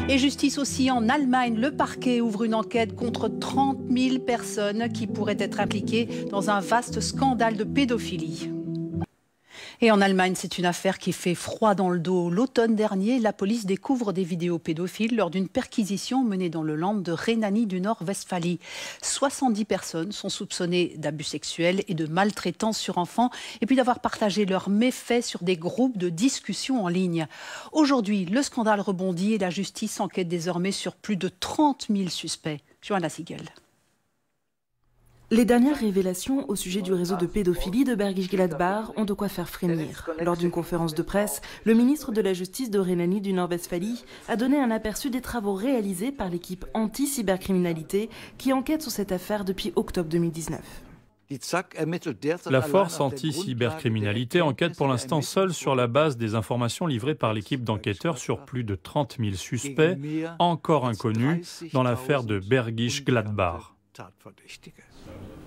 Et justice aussi en Allemagne, le parquet ouvre une enquête contre 30 000 personnes qui pourraient être impliquées dans un vaste scandale de pédophilie. Et en Allemagne, c'est une affaire qui fait froid dans le dos. L'automne dernier, la police découvre des vidéos pédophiles lors d'une perquisition menée dans le land de Rhénanie du Nord-Westphalie. 70 personnes sont soupçonnées d'abus sexuels et de maltraitance sur enfants, et puis d'avoir partagé leurs méfaits sur des groupes de discussion en ligne. Aujourd'hui, le scandale rebondit et la justice enquête désormais sur plus de 30 000 suspects. Johanna Siegel. Les dernières révélations au sujet du réseau de pédophilie de Bergisch Gladbach ont de quoi faire frémir. Lors d'une conférence de presse, le ministre de la Justice de Rhénanie du Nord-Westphalie a donné un aperçu des travaux réalisés par l'équipe anti-cybercriminalité qui enquête sur cette affaire depuis octobre 2019. La force anti-cybercriminalité enquête pour l'instant seule sur la base des informations livrées par l'équipe d'enquêteurs sur plus de 30 000 suspects encore inconnus dans l'affaire de Bergisch Gladbach.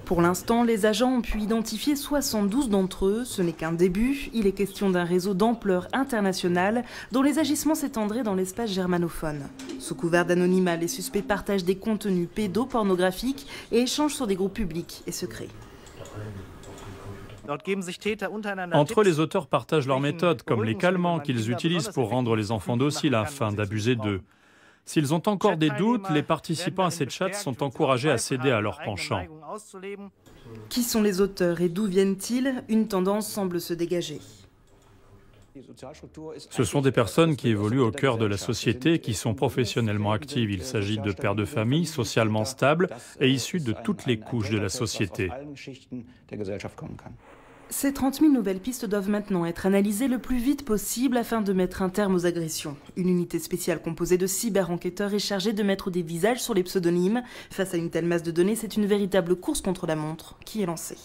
Pour l'instant, les agents ont pu identifier 72 d'entre eux. Ce n'est qu'un début. Il est question d'un réseau d'ampleur internationale dont les agissements s'étendraient dans l'espace germanophone. Sous couvert d'anonymat, les suspects partagent des contenus pédopornographiques et échangent sur des groupes publics et secrets. Entre eux, les auteurs partagent leurs méthodes, comme les calmants qu'ils utilisent pour rendre les enfants dociles afin d'abuser d'eux. S'ils ont encore des doutes, les participants à ces chats sont encouragés à céder à leur penchant. Qui sont les auteurs et d'où viennent-ils? Une tendance semble se dégager. Ce sont des personnes qui évoluent au cœur de la société et qui sont professionnellement actives. Il s'agit de pères de famille, socialement stables et issus de toutes les couches de la société. Ces 30 000 nouvelles pistes doivent maintenant être analysées le plus vite possible afin de mettre un terme aux agressions. Une unité spéciale composée de cyber-enquêteurs est chargée de mettre des visages sur les pseudonymes. Face à une telle masse de données, c'est une véritable course contre la montre qui est lancée.